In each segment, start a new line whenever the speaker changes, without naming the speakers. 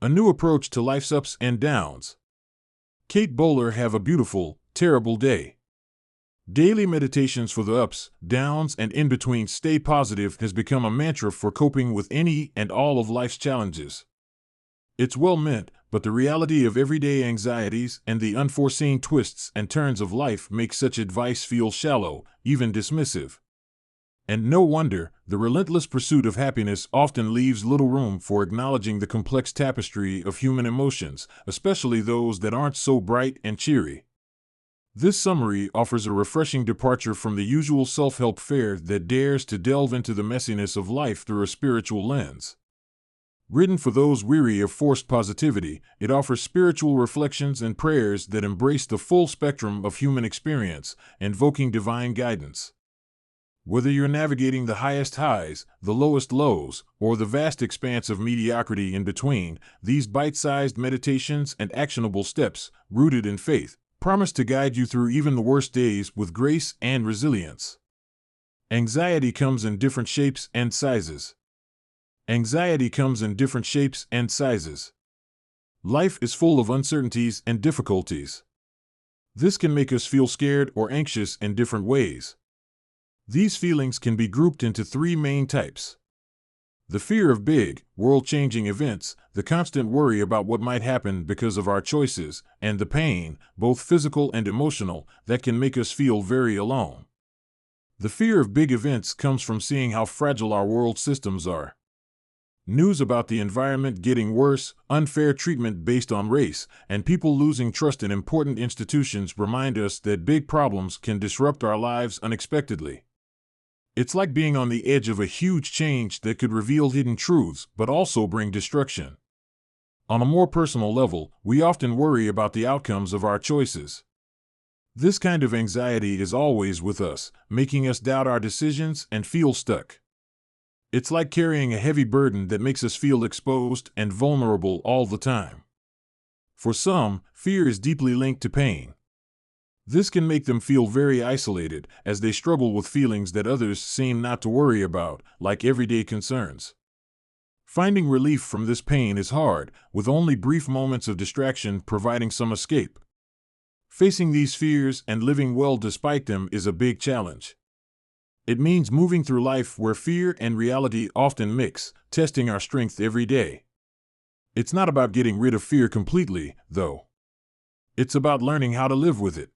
A new approach to life's ups and downs. Kate Bowler, have a beautiful, terrible day. Daily meditations for the ups, downs, and in between. Stay positive has become a mantra for coping with any and all of life's challenges. It's well meant, but the reality of everyday anxieties and the unforeseen twists and turns of life make such advice feel shallow, even dismissive. And no wonder, the relentless pursuit of happiness often leaves little room for acknowledging the complex tapestry of human emotions, especially those that aren't so bright and cheery. This summary offers a refreshing departure from the usual self-help fare that dares to delve into the messiness of life through a spiritual lens. Written for those weary of forced positivity, it offers spiritual reflections and prayers that embrace the full spectrum of human experience, invoking divine guidance. Whether you're navigating the highest highs, the lowest lows, or the vast expanse of mediocrity in between, these bite-sized meditations and actionable steps, rooted in faith, promise to guide you through even the worst days with grace and resilience. Anxiety comes in different shapes and sizes. Anxiety comes in different shapes and sizes. Life is full of uncertainties and difficulties. This can make us feel scared or anxious in different ways. These feelings can be grouped into three main types. The fear of big, world-changing events, the constant worry about what might happen because of our choices, and the pain, both physical and emotional, that can make us feel very alone. The fear of big events comes from seeing how fragile our world systems are. News about the environment getting worse, unfair treatment based on race, and people losing trust in important institutions remind us that big problems can disrupt our lives unexpectedly. It's like being on the edge of a huge change that could reveal hidden truths, but also bring destruction. On a more personal level, we often worry about the outcomes of our choices. This kind of anxiety is always with us, making us doubt our decisions and feel stuck. It's like carrying a heavy burden that makes us feel exposed and vulnerable all the time. For some, fear is deeply linked to pain. This can make them feel very isolated, as they struggle with feelings that others seem not to worry about, like everyday concerns. Finding relief from this pain is hard, with only brief moments of distraction providing some escape. Facing these fears and living well despite them is a big challenge. It means moving through life where fear and reality often mix, testing our strength every day. It's not about getting rid of fear completely, though. It's about learning how to live with it.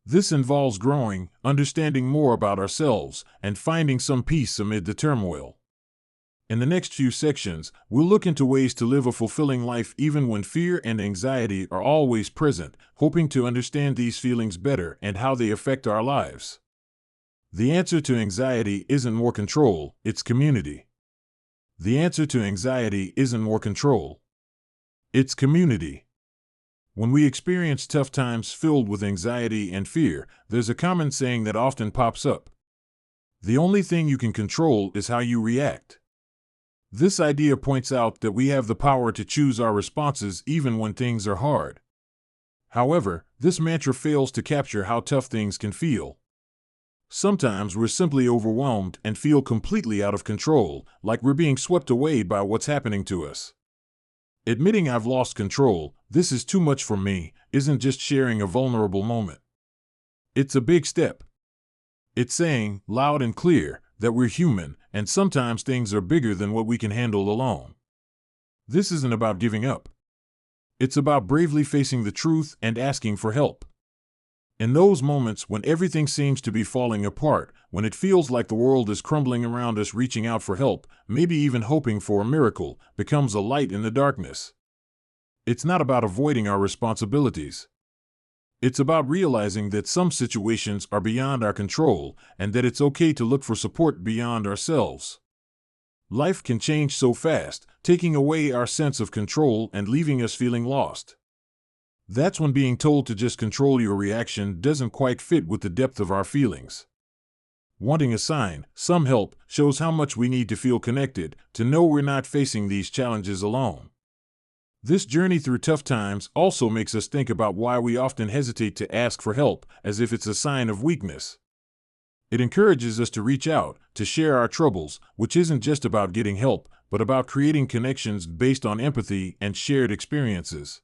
This involves growing, understanding more about ourselves, and finding some peace amid the turmoil. In the next few sections, we'll look into ways to live a fulfilling life even when fear and anxiety are always present, hoping to understand these feelings better and how they affect our lives. The answer to anxiety isn't more control, it's community. The answer to anxiety isn't more control. It's community. When we experience tough times filled with anxiety and fear, there's a common saying that often pops up. The only thing you can control is how you react. This idea points out that we have the power to choose our responses even when things are hard. However, this mantra fails to capture how tough things can feel. Sometimes we're simply overwhelmed and feel completely out of control, like we're being swept away by what's happening to us. Admitting I've lost control, this is too much for me, isn't just sharing a vulnerable moment. It's a big step. It's saying, loud and clear, that we're human, and sometimes things are bigger than what we can handle alone. This isn't about giving up. It's about bravely facing the truth and asking for help. In those moments when everything seems to be falling apart, when it feels like the world is crumbling around us, reaching out for help, maybe even hoping for a miracle, becomes a light in the darkness. It's not about avoiding our responsibilities. It's about realizing that some situations are beyond our control, and that it's okay to look for support beyond ourselves. Life can change so fast, taking away our sense of control and leaving us feeling lost. That's when being told to just control your reaction doesn't quite fit with the depth of our feelings. Wanting a sign, some help, shows how much we need to feel connected, to know we're not facing these challenges alone. This journey through tough times also makes us think about why we often hesitate to ask for help, as if it's a sign of weakness. It encourages us to reach out, to share our troubles, which isn't just about getting help, but about creating connections based on empathy and shared experiences.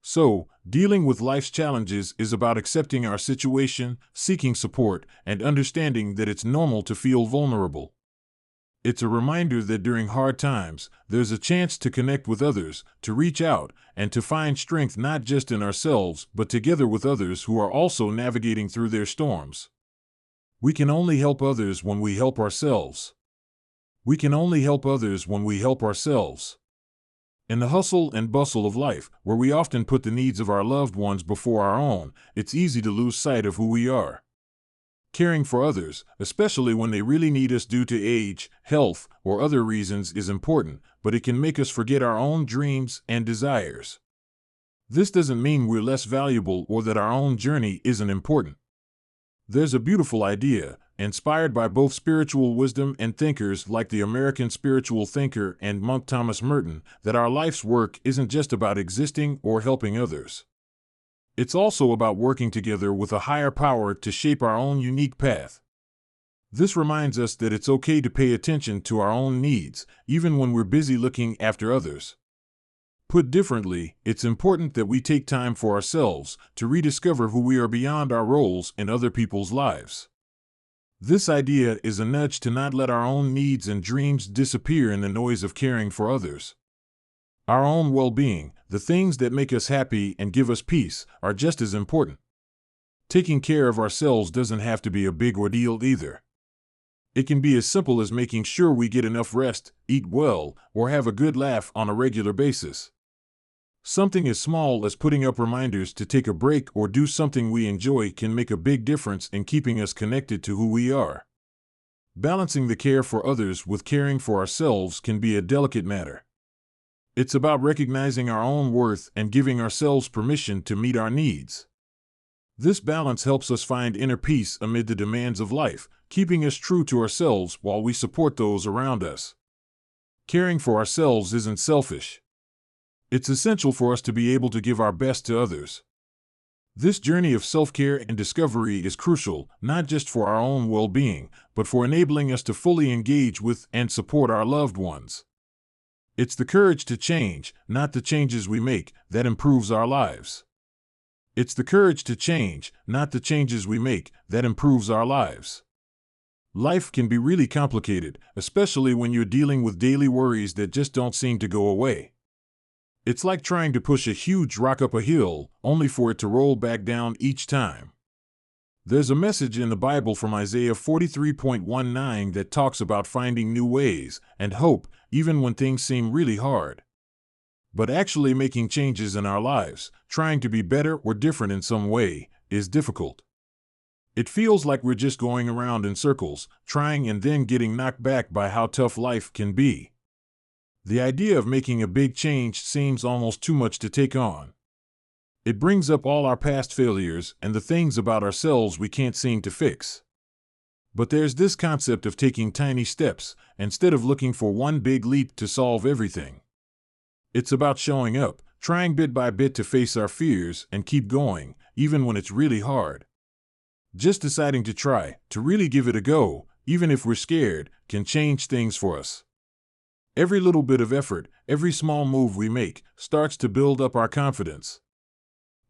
So, dealing with life's challenges is about accepting our situation, seeking support, and understanding that it's normal to feel vulnerable. It's a reminder that during hard times, there's a chance to connect with others, to reach out, and to find strength not just in ourselves, but together with others who are also navigating through their storms. We can only help others when we help ourselves. We can only help others when we help ourselves. In the hustle and bustle of life, where we often put the needs of our loved ones before our own, it's easy to lose sight of who we are. Caring for others, especially when they really need us due to age, health, or other reasons, is important, but it can make us forget our own dreams and desires. This doesn't mean we're less valuable or that our own journey isn't important. There's a beautiful idea, inspired by both spiritual wisdom and thinkers like the American spiritual thinker and monk Thomas Merton, that our life's work isn't just about existing or helping others. It's also about working together with a higher power to shape our own unique path. This reminds us that it's okay to pay attention to our own needs, even when we're busy looking after others. Put differently, it's important that we take time for ourselves to rediscover who we are beyond our roles in other people's lives. This idea is a nudge to not let our own needs and dreams disappear in the noise of caring for others. Our own well-being, the things that make us happy and give us peace, are just as important. Taking care of ourselves doesn't have to be a big ordeal either. It can be as simple as making sure we get enough rest, eat well, or have a good laugh on a regular basis. Something as small as putting up reminders to take a break or do something we enjoy can make a big difference in keeping us connected to who we are. Balancing the care for others with caring for ourselves can be a delicate matter. It's about recognizing our own worth and giving ourselves permission to meet our needs. This balance helps us find inner peace amid the demands of life, keeping us true to ourselves while we support those around us. Caring for ourselves isn't selfish. It's essential for us to be able to give our best to others. This journey of self-care and discovery is crucial, not just for our own well-being, but for enabling us to fully engage with and support our loved ones. It's the courage to change, not the changes we make, that improves our lives. It's the courage to change, not the changes we make, that improves our lives. Life can be really complicated, especially when you're dealing with daily worries that just don't seem to go away. It's like trying to push a huge rock up a hill, only for it to roll back down each time. There's a message in the Bible from Isaiah 43:19 that talks about finding new ways and hope, even when things seem really hard. But actually making changes in our lives, trying to be better or different in some way, is difficult. It feels like we're just going around in circles, trying and then getting knocked back by how tough life can be. The idea of making a big change seems almost too much to take on. It brings up all our past failures and the things about ourselves we can't seem to fix. But there's this concept of taking tiny steps, instead of looking for one big leap to solve everything. It's about showing up, trying bit by bit to face our fears and keep going, even when it's really hard. Just deciding to try, to really give it a go, even if we're scared, can change things for us. Every little bit of effort, every small move we make, starts to build up our confidence.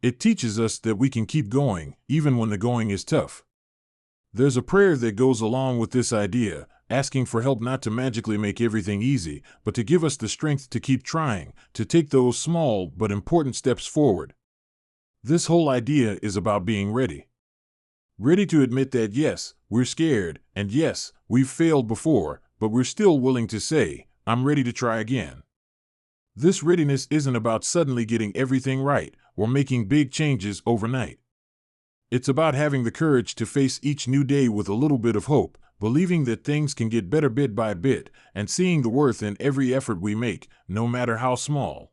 It teaches us that we can keep going, even when the going is tough. There's a prayer that goes along with this idea, asking for help not to magically make everything easy, but to give us the strength to keep trying, to take those small but important steps forward. This whole idea is about being ready. Ready to admit that yes, we're scared, and yes, we've failed before, but we're still willing to say, I'm ready to try again. This readiness isn't about suddenly getting everything right or making big changes overnight. It's about having the courage to face each new day with a little bit of hope, believing that things can get better bit by bit, and seeing the worth in every effort we make, no matter how small.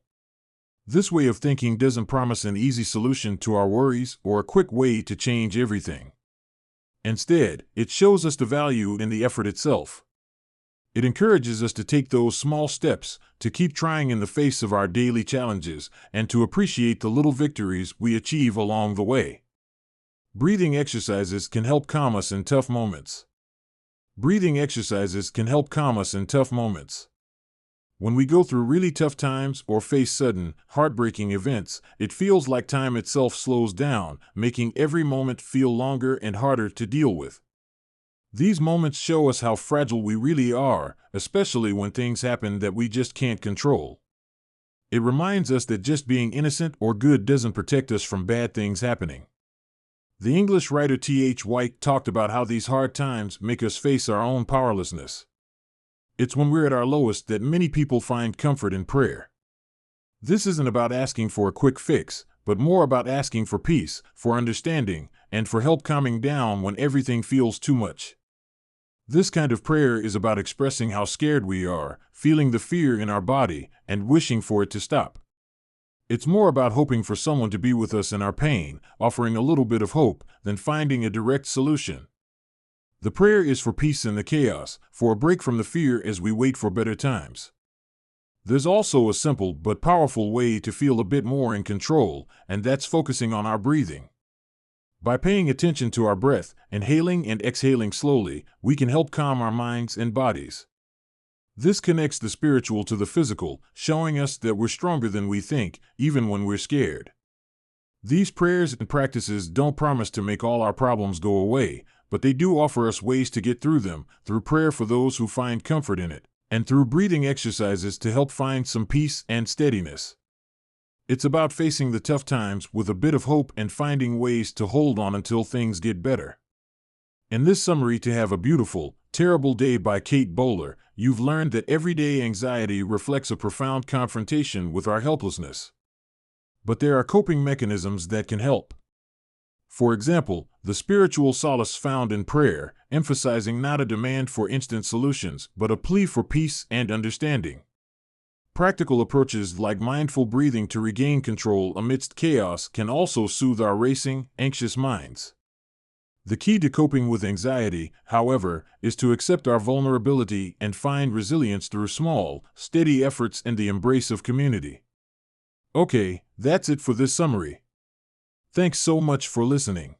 This way of thinking doesn't promise an easy solution to our worries or a quick way to change everything. Instead, it shows us the value in the effort itself. It encourages us to take those small steps, to keep trying in the face of our daily challenges, and to appreciate the little victories we achieve along the way. Breathing exercises can help calm us in tough moments. Breathing exercises can help calm us in tough moments. When we go through really tough times or face sudden, heartbreaking events, it feels like time itself slows down, making every moment feel longer and harder to deal with. These moments show us how fragile we really are, especially when things happen that we just can't control. It reminds us that just being innocent or good doesn't protect us from bad things happening. The English writer T.H. White talked about how these hard times make us face our own powerlessness. It's when we're at our lowest that many people find comfort in prayer. This isn't about asking for a quick fix, but more about asking for peace, for understanding, and for help calming down when everything feels too much. This kind of prayer is about expressing how scared we are, feeling the fear in our body, and wishing for it to stop. It's more about hoping for someone to be with us in our pain, offering a little bit of hope, than finding a direct solution. The prayer is for peace in the chaos, for a break from the fear as we wait for better times. There's also a simple but powerful way to feel a bit more in control, and that's focusing on our breathing. By paying attention to our breath, inhaling and exhaling slowly, we can help calm our minds and bodies. This connects the spiritual to the physical, showing us that we're stronger than we think, even when we're scared. These prayers and practices don't promise to make all our problems go away, but they do offer us ways to get through them, through prayer for those who find comfort in it, and through breathing exercises to help find some peace and steadiness. It's about facing the tough times with a bit of hope and finding ways to hold on until things get better. In this summary to Have a Beautiful, Terrible Day by Kate Bowler, you've learned that everyday anxiety reflects a profound confrontation with our helplessness. But there are coping mechanisms that can help. For example, the spiritual solace found in prayer, emphasizing not a demand for instant solutions, but a plea for peace and understanding. Practical approaches like mindful breathing to regain control amidst chaos can also soothe our racing, anxious minds. The key to coping with anxiety, however, is to accept our vulnerability and find resilience through small, steady efforts and the embrace of community. Okay, that's it for this summary. Thanks so much for listening.